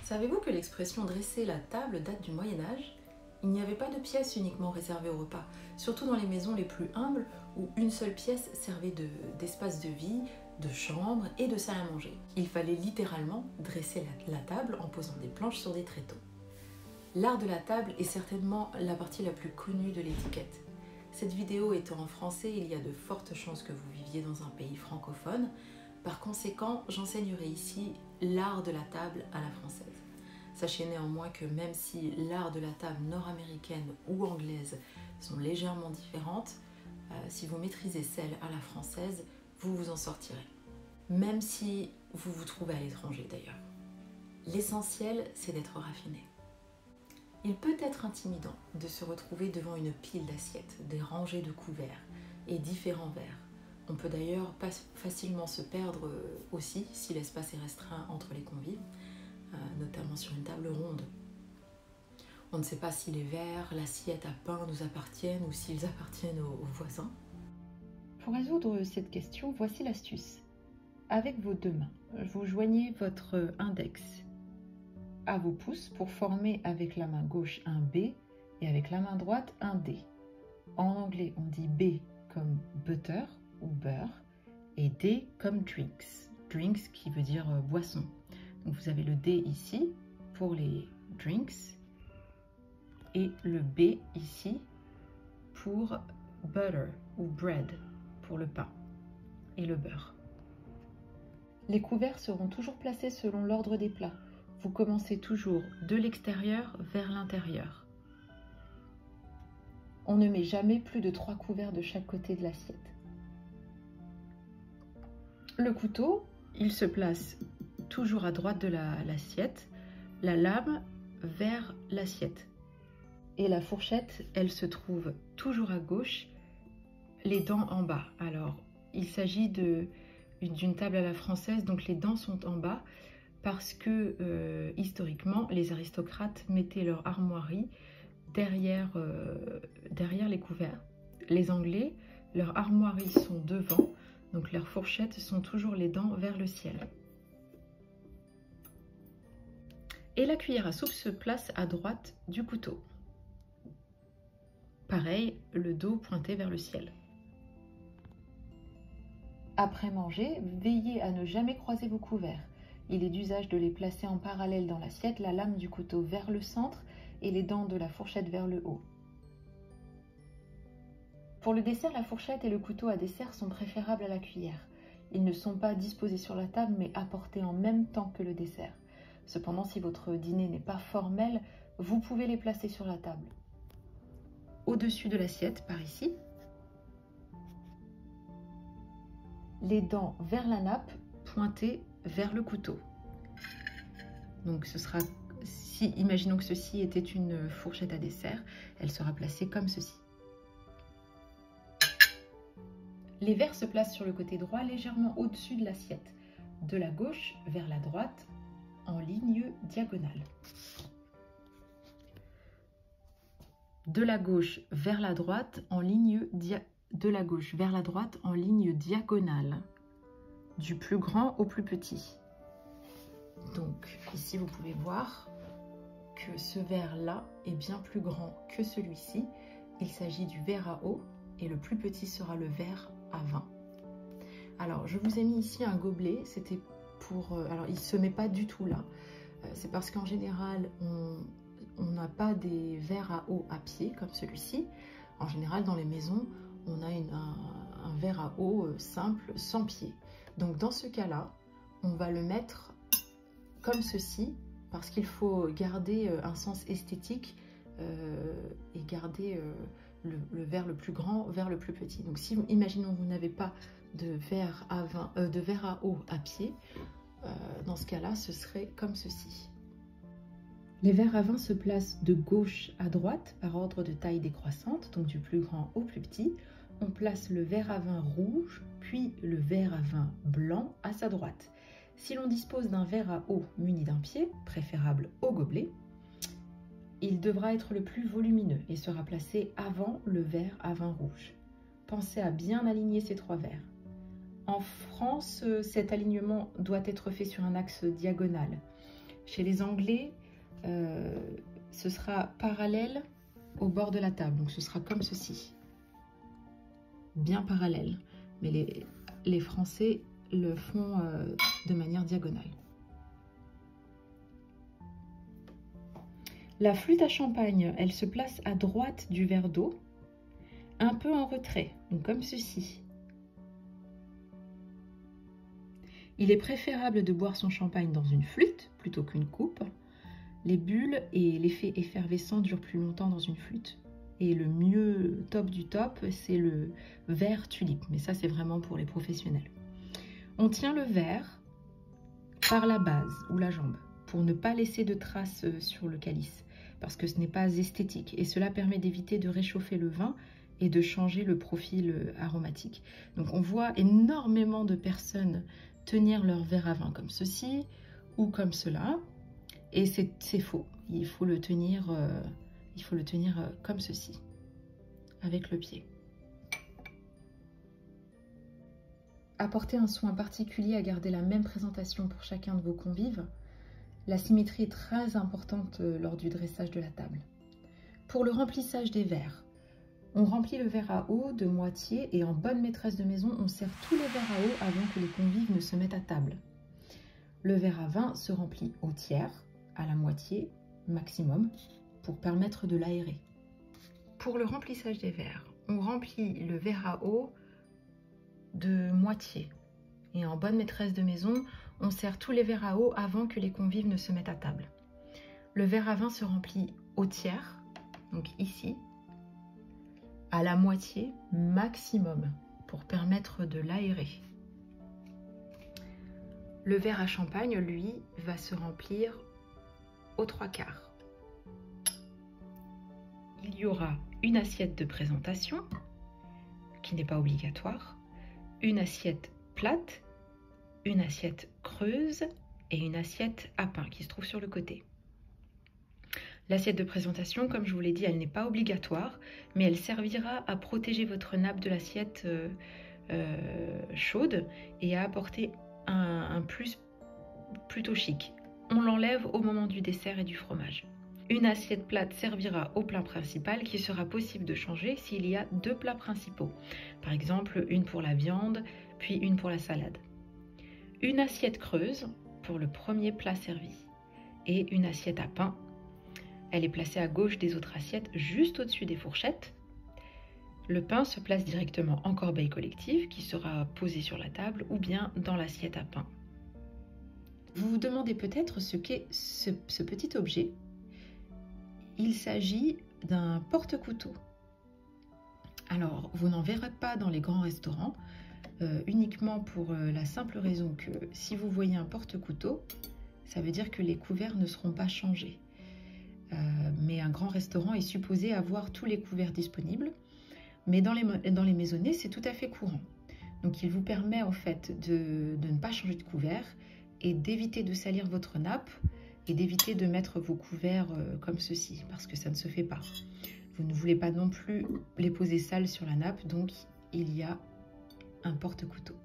Savez-vous que l'expression dresser la table date du Moyen-Âge? Il n'y avait pas de pièces uniquement réservées au repas, surtout dans les maisons les plus humbles où une seule pièce servait d'espace de vie, de chambre et de salle à manger. Il fallait littéralement dresser la table en posant des planches sur des tréteaux. L'art de la table est certainement la partie la plus connue de l'étiquette. Cette vidéo étant en français, il y a de fortes chances que vous viviez dans un pays francophone. Par conséquent, j'enseignerai ici l'art de la table à la française. Sachez néanmoins que même si l'art de la table nord-américaine ou anglaise sont légèrement différentes, si vous maîtrisez celle à la française, vous vous en sortirez. Même si vous vous trouvez à l'étranger d'ailleurs. L'essentiel, c'est d'être raffiné. Il peut être intimidant de se retrouver devant une pile d'assiettes, des rangées de couverts et différents verres. On peut d'ailleurs facilement se perdre aussi si l'espace est restreint entre les convives, notamment sur une table ronde. On ne sait pas si les verres, l'assiette à pain nous appartiennent ou s'ils appartiennent aux voisins. Pour résoudre cette question, voici l'astuce. Avec vos deux mains, vous joignez votre index à vos pouces pour former avec la main gauche un B et avec la main droite un D. En anglais, on dit B comme butter ou beurre et D comme drinks. Drinks qui veut dire boisson. Donc vous avez le D ici pour les drinks et le B ici pour butter ou bread pour le pain et le beurre. Les couverts seront toujours placés selon l'ordre des plats. Vous commencez toujours de l'extérieur vers l'intérieur. On ne met jamais plus de 3 couverts de chaque côté de l'assiette. Le couteau, il se place toujours à droite de l'assiette, la lame vers l'assiette. Et la fourchette, elle se trouve toujours à gauche, les dents en bas. Alors, il s'agit d'une table à la française, donc les dents sont en bas parce que historiquement, les aristocrates mettaient leur armoirie derrière les couverts. Les Anglais, leurs armoiries sont devant, donc leurs fourchettes sont toujours les dents vers le ciel. Et la cuillère à soupe se place à droite du couteau. Pareil, le dos pointé vers le ciel. Après manger, veillez à ne jamais croiser vos couverts. Il est d'usage de les placer en parallèle dans l'assiette, la lame du couteau vers le centre et les dents de la fourchette vers le haut. Pour le dessert, la fourchette et le couteau à dessert sont préférables à la cuillère. Ils ne sont pas disposés sur la table mais apportés en même temps que le dessert. Cependant, si votre dîner n'est pas formel, vous pouvez les placer sur la table. Au-dessus de l'assiette, par ici, les dents vers la nappe pointées vers le couteau. Donc ce sera, imaginons que ceci était une fourchette à dessert, elle sera placée comme ceci. Les verres se placent sur le côté droit, légèrement au-dessus de l'assiette, de la gauche vers la droite, en ligne diagonale. De la gauche vers la droite en ligne diagonale, du plus grand au plus petit. Donc ici vous pouvez voir que ce verre-là est bien plus grand que celui-ci. Il s'agit du verre à eau et le plus petit sera le verre à vin. Alors je vous ai mis ici un gobelet, c'était pour... alors il ne se met pas du tout là, c'est parce qu'en général on n'a pas des verres à eau à pied comme celui-ci. En général dans les maisons on a un verre à eau simple sans pied. Donc dans ce cas-là, on va le mettre comme ceci parce qu'il faut garder un sens esthétique et garder le verre le plus grand vers le plus petit. Donc si imaginons que vous n'avez pas de verre à eau à pied, dans ce cas-là, ce serait comme ceci. Les verres à vin se placent de gauche à droite par ordre de taille décroissante, donc du plus grand au plus petit. On place le verre à vin rouge, puis le verre à vin blanc à sa droite. Si l'on dispose d'un verre à eau muni d'un pied, préférable au gobelet, il devra être le plus volumineux et sera placé avant le verre à vin rouge. Pensez à bien aligner ces 3 verres. En France, cet alignement doit être fait sur un axe diagonal. Chez les Anglais, ce sera parallèle au bord de la table. Donc ce sera comme ceci. Bien parallèle. Mais les Français le font de manière diagonale. La flûte à champagne, elle se place à droite du verre d'eau, un peu en retrait, donc comme ceci. Il est préférable de boire son champagne dans une flûte plutôt qu'une coupe. Les bulles et l'effet effervescent durent plus longtemps dans une flûte. Et le mieux top du top, c'est le verre tulipe. Mais ça, c'est vraiment pour les professionnels. On tient le verre par la base ou la jambe pour ne pas laisser de traces sur le calice, parce que ce n'est pas esthétique. Et cela permet d'éviter de réchauffer le vin et de changer le profil aromatique. Donc on voit énormément de personnes tenir leur verre à vin comme ceci ou comme cela, et c'est faux. Il faut le tenir comme ceci, avec le pied. Apportez un soin particulier à garder la même présentation pour chacun de vos convives. La symétrie est très importante lors du dressage de la table. Pour le remplissage des verres, on remplit le verre à eau de moitié et en bonne maîtresse de maison, on sert tous les verres à eau avant que les convives ne se mettent à table. Le verre à vin se remplit au tiers, à la moitié maximum, pour permettre de l'aérer. Pour le remplissage des verres, on remplit le verre à eau de moitié. Et en bonne maîtresse de maison, on sert tous les verres à eau avant que les convives ne se mettent à table. Le verre à vin se remplit au tiers, donc ici, à la moitié maximum, pour permettre de l'aérer. Le verre à champagne, lui, va se remplir aux 3/4. Il y aura une assiette de présentation, qui n'est pas obligatoire, une assiette plate, une assiette creuse et une assiette à pain qui se trouve sur le côté. L'assiette de présentation, comme je vous l'ai dit, elle n'est pas obligatoire, mais elle servira à protéger votre nappe de l'assiette chaude et à apporter un plus plutôt chic. On l'enlève au moment du dessert et du fromage. Une assiette plate servira au plat principal qui sera possible de changer s'il y a 2 plats principaux. Par exemple, une pour la viande, puis une pour la salade. Une assiette creuse pour le premier plat servi et une assiette à pain. Elle est placée à gauche des autres assiettes, juste au-dessus des fourchettes. Le pain se place directement en corbeille collective qui sera posée sur la table ou bien dans l'assiette à pain. Vous vous demandez peut-être ce qu'est ce petit objet. Il s'agit d'un porte-couteau. Alors, vous n'en verrez pas dans les grands restaurants, uniquement pour la simple raison que si vous voyez un porte-couteau, ça veut dire que les couverts ne seront pas changés. Mais un grand restaurant est supposé avoir tous les couverts disponibles. Mais dans les maisonnées, c'est tout à fait courant. Donc, il vous permet en fait de ne pas changer de couvert et d'éviter de salir votre nappe et d'éviter de mettre vos couverts comme ceci, parce que ça ne se fait pas. Vous ne voulez pas non plus les poser sales sur la nappe, donc il y a un porte-couteau.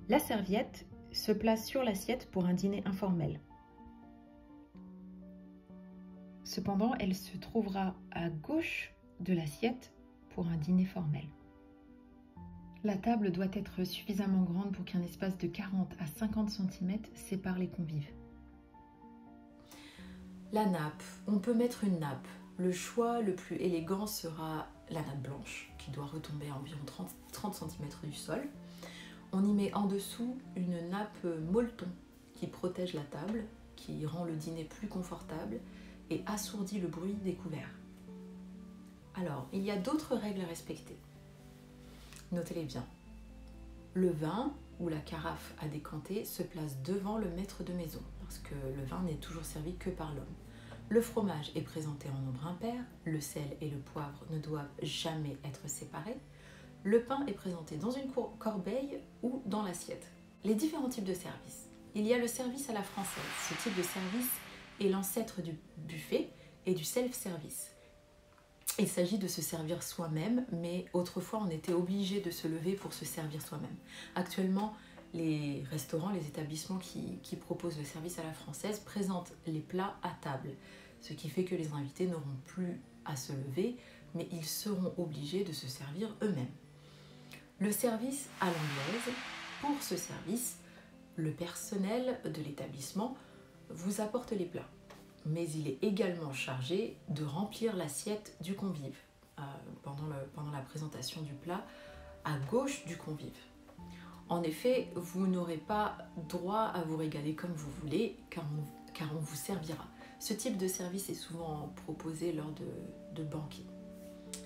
La serviette se place sur l'assiette pour un dîner informel. Cependant, elle se trouvera à gauche de l'assiette pour un dîner formel. La table doit être suffisamment grande pour qu'un espace de 40 à 50 cm sépare les convives. La nappe, on peut mettre une nappe. Le choix le plus élégant sera la nappe blanche, qui doit retomber à environ 30 cm du sol. On y met en dessous une nappe molleton qui protège la table, qui rend le dîner plus confortable et assourdit le bruit des couverts. Alors, il y a d'autres règles à respecter. Notez-les bien. Le vin ou la carafe à décanter se place devant le maître de maison, parce que le vin n'est toujours servi que par l'homme. Le fromage est présenté en nombre impair, le sel et le poivre ne doivent jamais être séparés. Le pain est présenté dans une corbeille ou dans l'assiette. Les différents types de services. Il y a le service à la française. Ce type de service est l'ancêtre du buffet et du self-service. Il s'agit de se servir soi-même, mais autrefois on était obligé de se lever pour se servir soi-même. Actuellement, les restaurants, les établissements qui proposent le service à la française présentent les plats à table, ce qui fait que les invités n'auront plus à se lever, mais ils seront obligés de se servir eux-mêmes. Le service à l'anglaise, pour ce service, le personnel de l'établissement vous apporte les plats, mais il est également chargé de remplir l'assiette du convive pendant la présentation du plat à gauche du convive. En effet, vous n'aurez pas droit à vous régaler comme vous voulez, car on vous servira. Ce type de service est souvent proposé lors de banquets.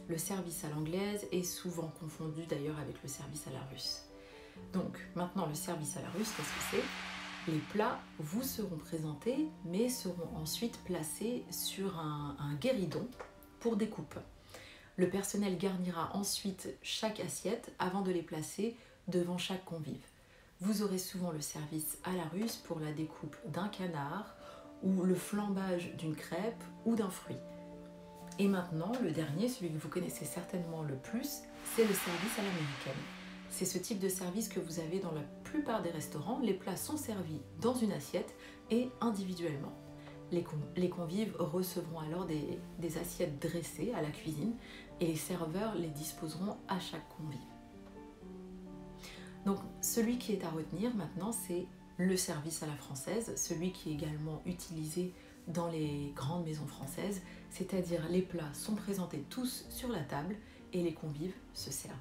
Le service à l'anglaise est souvent confondu d'ailleurs avec le service à la russe. Donc maintenant, le service à la russe, qu'est-ce que c'est? Les plats vous seront présentés, mais seront ensuite placés sur un guéridon pour découpe. Le personnel garnira ensuite chaque assiette avant de les placer devant chaque convive. Vous aurez souvent le service à la russe pour la découpe d'un canard ou le flambage d'une crêpe ou d'un fruit. Et maintenant, le dernier, celui que vous connaissez certainement le plus, c'est le service à l'américaine. C'est ce type de service que vous avez dans la plupart des restaurants. Les plats sont servis dans une assiette et individuellement. Les convives recevront alors des assiettes dressées à la cuisine et les serveurs les disposeront à chaque convive. Donc celui qui est à retenir maintenant, c'est le service à la française, celui qui est également utilisé dans les grandes maisons françaises, c'est-à-dire les plats sont présentés tous sur la table et les convives se servent.